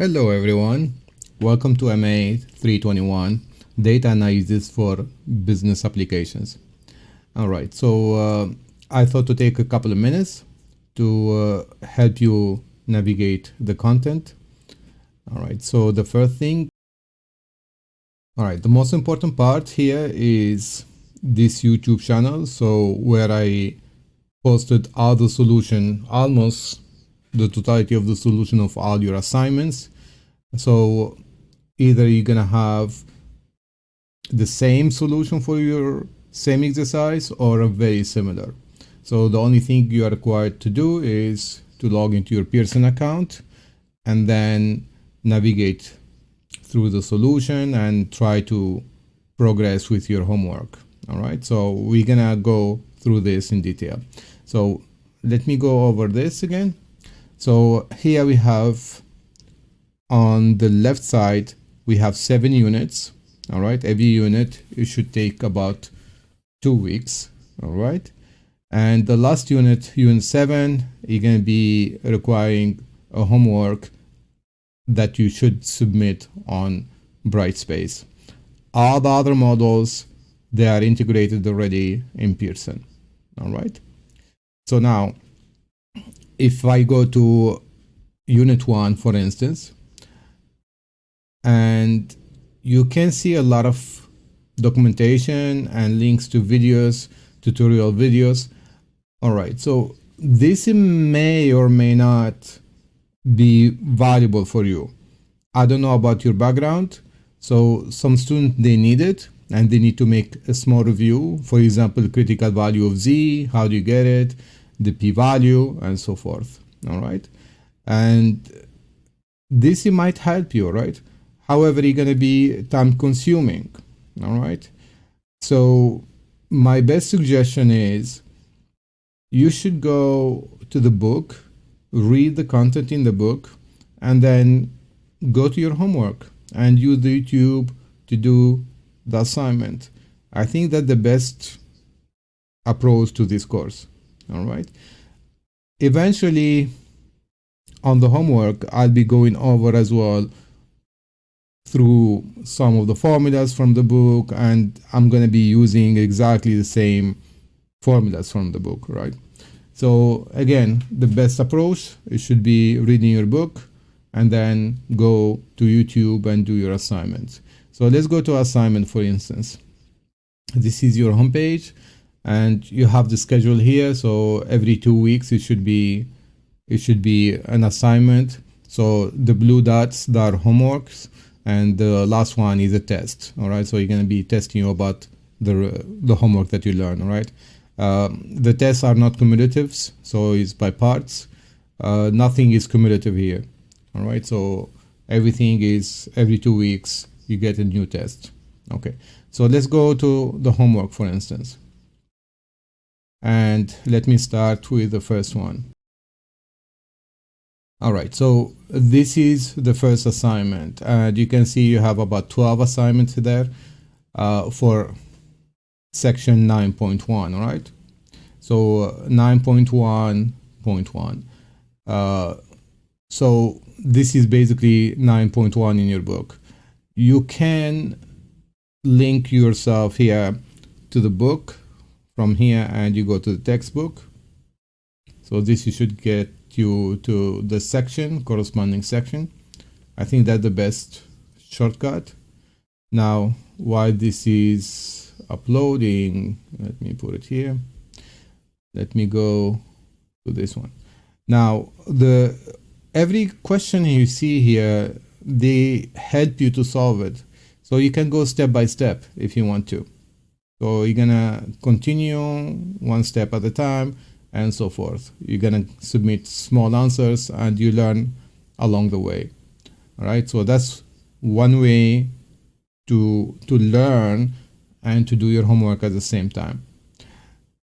Hello everyone, welcome to MA 321, Data Analysis for Business Applications. Alright, so I thought to take a couple of minutes to help you navigate the content. Alright, so the first thing, the most important part here is this YouTube channel, so where I posted all the solution, almost the totality of the solution of all your assignments. So either you're gonna have the same solution for your same exercise or a very similar. So the only thing you are required to do is to log into your Pearson account and then navigate through the solution and try to progress with your homework. All right, so we're gonna go through this in detail. So let me go over this again. So here we have on the left side, we have 7 units. All right, every unit, it should take about 2 weeks. All right, and the last unit, unit 7, you're going to be requiring a homework that you should submit on Brightspace. All the other models, they are integrated already in Pearson. All right, so now if I go to unit 1, for instance, and you can see a lot of documentation and links to videos, tutorial videos. All right, so this may or may not be valuable for you. I don't know about your background. So some students, they need it and they need to make a small review. For example, critical value of Z, how do you get it? The p-value and so forth. All right, and this might help you, right? However, you're going to be time consuming. All right, so my best suggestion is you should go to the book, read the content in the book, and then go to your homework and use the YouTube to do the assignment. I think that the best approach to this course. All right, eventually on the homework, I'll be going over as well through some of the formulas from the book, and I'm going to be using exactly the same formulas from the book, right? So again, the best approach, it should be reading your book and then go to YouTube and do your assignments. So let's go to assignment, for instance. This is your homepage and you have the schedule here. So every 2 weeks, it should be an assignment. So the blue dots, they are homeworks, and the last one is a test. All right, so you're going to be testing you about the homework that you learn. All right, the tests are not cumulatives, so it's by parts. Nothing is cumulative here. All right, so everything is every 2 weeks you get a new test. Okay, so let's go to the homework, for instance, and let me start with the first one. All right, so this is the first assignment, and you can see you have about 12 assignments there for section 9.1. All right, so 9.1.1. So this is basically 9.1 in your book. You can link yourself here to the book from here, and you go to the textbook. So this you should get you to the section, corresponding section. I think that's the best shortcut. Now, while this is uploading, let me put it here. Let me go to this one. Now, every question you see here, they help you to solve it. So you can go step by step if you want to. So you're gonna continue one step at a time, and so forth. You're gonna submit small answers and you learn along the way. All right, so that's one way to learn and to do your homework at the same time.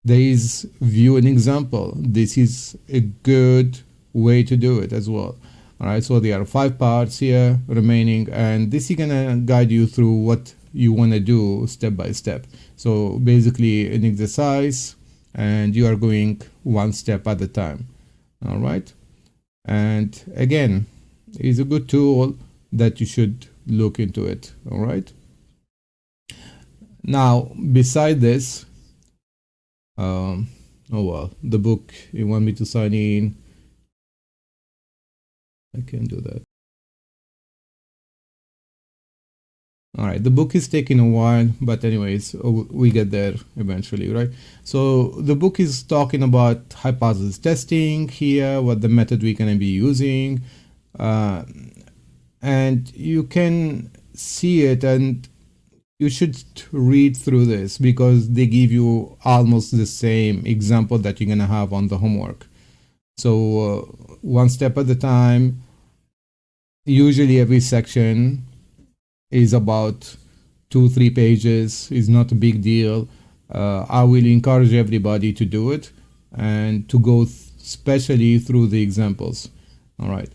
There is view an example. This is a good way to do it as well. All right, so there are 5 parts here remaining, and this is gonna guide you through what you wanna do step by step. So basically an exercise, and you are going one step at a time. All right, and again, is a good tool that you should look into it. All right. Now, beside this, oh well, the book, you want me to sign in? I can do that. All right, the book is taking a while, but anyways, we get there eventually, right? So the book is talking about hypothesis testing here, what the method we're going to be using, and you can see it, and you should read through this because they give you almost the same example that you're going to have on the homework. So one step at a time. Usually every section is about 2-3 pages, is not a big deal. I will encourage everybody to do it and to go especially through the examples. All right.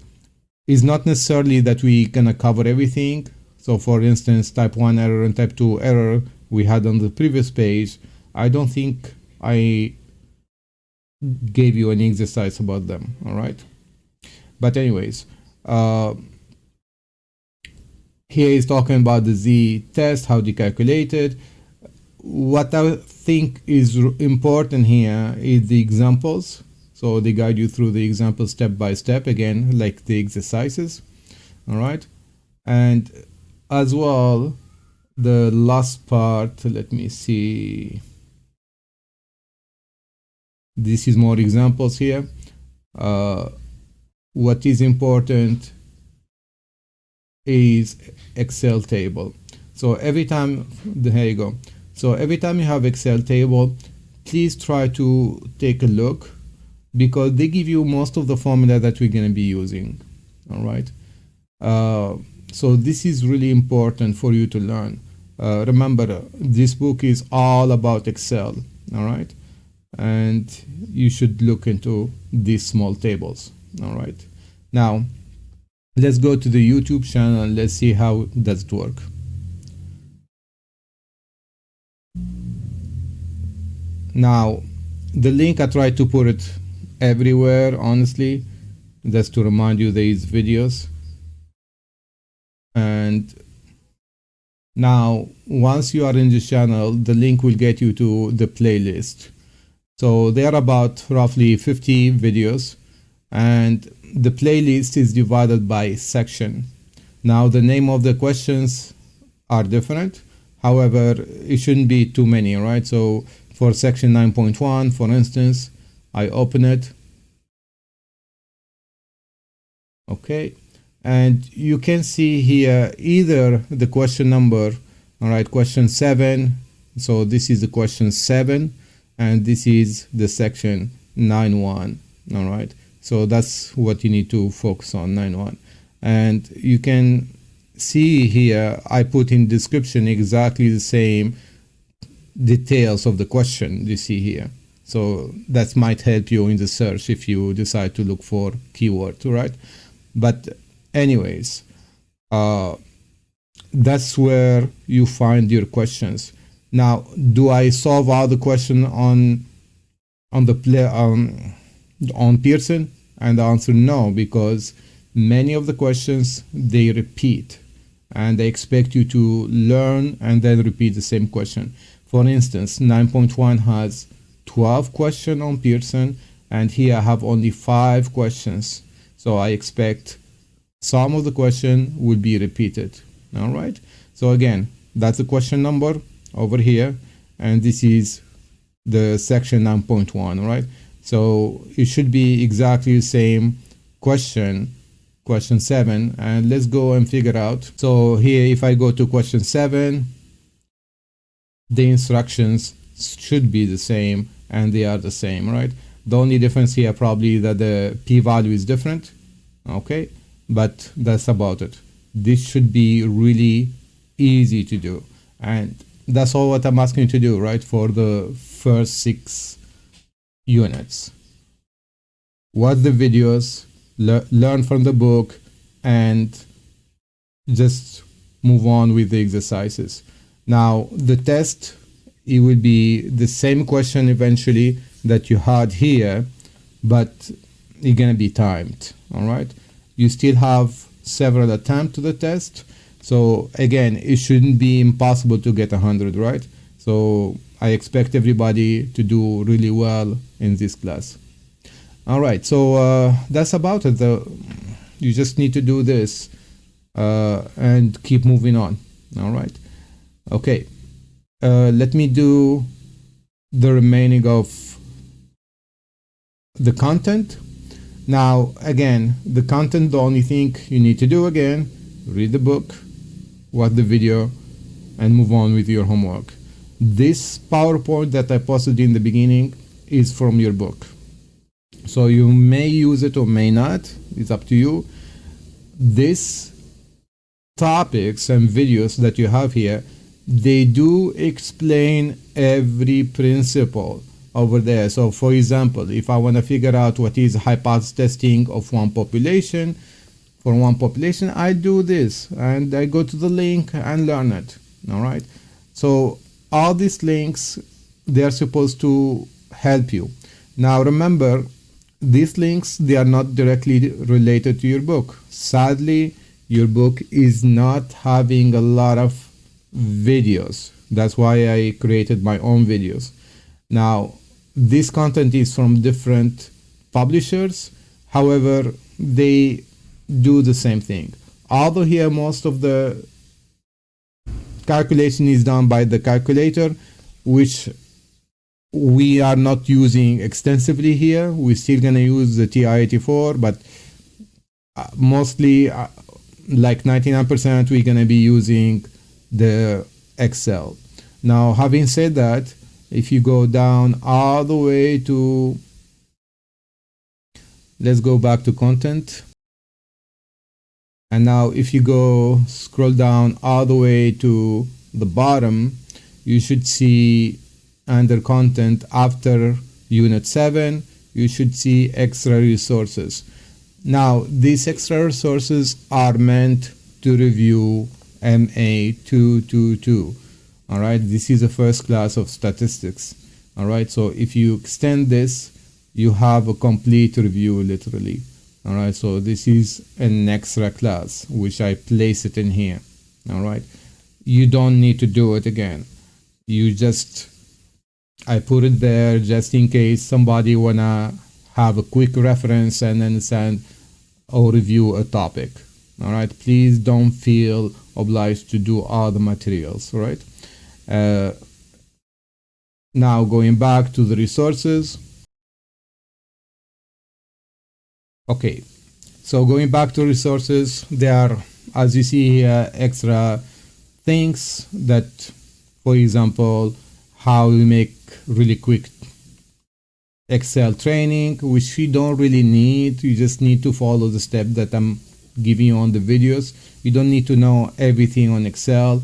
It's not necessarily that we're gonna cover everything. So for instance, type 1 error and type 2 error we had on the previous page. I don't think I gave you any exercise about them. All right. But anyways, here is talking about the z-test, how they calculate it. What I think is important here is the examples. So they guide you through the examples step by step, again, like the exercises. All right. And as well, the last part, let me see. This is more examples here. What is important is Excel table. So every time, here you go. So every time you have Excel table, please try to take a look because they give you most of the formula that we're going to be using. All right. So this is really important for you to learn. Remember, this book is all about Excel. All right. And you should look into these small tables. All right. Now, let's go to the YouTube channel and let's see how does it work. Now, the link, I tried to put it everywhere, honestly, just to remind you these videos. And now, once you are in this channel, the link will get you to the playlist. So there are about roughly 50 videos, and the playlist is divided by section. Now the name of the questions are different. However, it shouldn't be too many, right? So for section 9.1, for instance, I open it. Okay. And you can see here either the question number, all right, question 7. So this is the question 7, and this is the section 9.1, all right? So that's what you need to focus on, 9.1. And you can see here, I put in description exactly the same details of the question you see here. So that might help you in the search if you decide to look for keyword, right? But anyways, that's where you find your questions. Now, do I solve all the question on Pearson? And the answer no, because many of the questions they repeat and they expect you to learn and then repeat the same question. For instance, 9.1 has 12 questions on Pearson, and here I have only 5 questions. So I expect some of the question will be repeated. All right. So again, that's the question number over here, and this is the section 9.1, right? So it should be exactly the same question 7, and let's go and figure out. So here, if I go to question 7, the instructions should be the same, and they are the same, right? The only difference here probably that the p-value is different, okay? But that's about it. This should be really easy to do, and that's all what I'm asking you to do, right? For the first 6 units. Watch the videos, learn from the book, and just move on with the exercises. Now, the test, it will be the same question eventually that you had here, but it's gonna be timed, all right? you still have several attempts to the test. So again, it shouldn't be impossible to get 100, right? So I expect everybody to do really well in this class. All right, so that's about it. You just need to do this and keep moving on. All right. Okay. Let me do the remaining of the content. Now, again, the content, the only thing you need to do again, read the book, watch the video, and move on with your homework. This PowerPoint that I posted in the beginning is from your book. So you may use it or may not, it's up to you. These topics and videos that you have here, they do explain every principle over there. So for example, if I want to figure out what is hypothesis testing of one population, for one population, I do this and I go to the link and learn it. All right. So all these links, they are supposed to help you. Now remember, these links, they are not directly related to your book. Sadly, your book is not having a lot of videos. That's why I created my own videos. Now, this content is from different publishers. However, they do the same thing. Although here most of the calculation is done by the calculator, which we are not using extensively here. We're still going to use the TI-84, but mostly like 99% we're going to be using the Excel. Now, having said that, if you go down all the way to, let's go back to content. And now if you go scroll down all the way to the bottom, you should see under content after unit 7, you should see extra resources. Now, these extra resources are meant to review MA 222. All right, this is the first class of statistics. All right, so if you extend this, you have a complete review literally. All right, so this is an extra class, which I place it in here. All right, you don't need to do it again. I put it there just in case somebody wanna have a quick reference and understand or review a topic. All right, please don't feel obliged to do all the materials. All right. Now going back to the resources. Okay, so going back to resources, there are, as you see here, extra things that, for example, how we make really quick Excel training, which you don't really need. You just need to follow the step that I'm giving you on the videos. You don't need to know everything on Excel.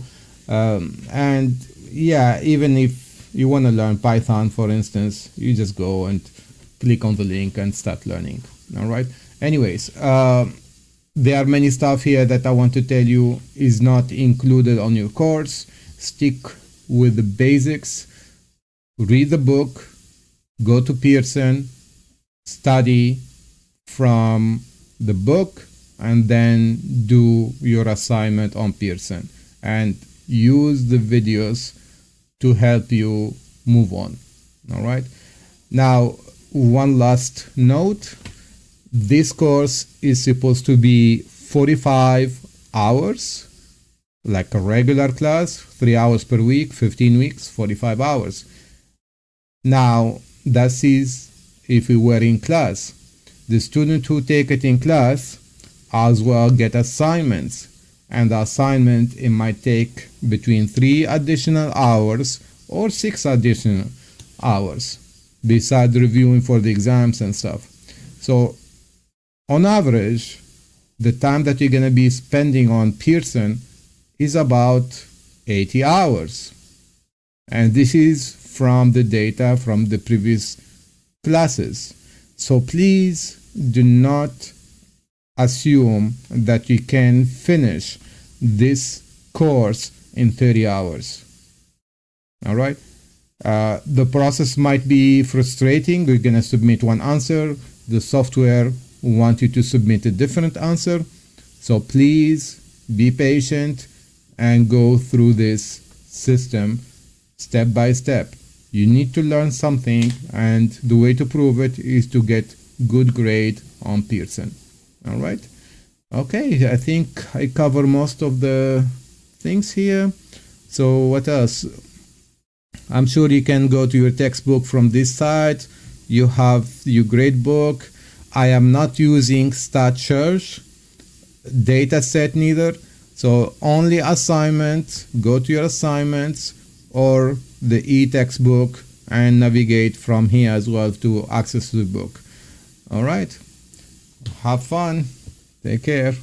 And yeah, even if you want to learn Python, for instance, you just go and click on the link and start learning. All right. Anyways, there are many stuff here that I want to tell you is not included on your course. Stick with the basics. Read the book, go to Pearson, study from the book, and then do your assignment on Pearson and use the videos to help you move on. All right. Now, one last note. This course is supposed to be 45 hours, like a regular class, 3 hours per week, 15 weeks, 45 hours. Now, that is if we were in class. The student who take it in class as well get assignments, and the assignment, it might take between 3 additional hours or 6 additional hours besides reviewing for the exams and stuff. So on average, the time that you're going to be spending on Pearson is about 80 hours. And this is from the data from the previous classes. So please do not assume that you can finish this course in 30 hours. All right. The process might be frustrating. We're going to submit one answer. The software want you to submit a different answer. So please be patient and go through this system step by step. You need to learn something, and the way to prove it is to get good grade on Pearson. All right. Okay, I think I cover most of the things here. So what else? I'm sure you can go to your textbook from this site. You have your grade book. I am not using StatSearch data set neither. So only assignment, go to your assignments or the e-textbook and navigate from here as well to access the book. All right. Have fun. Take care.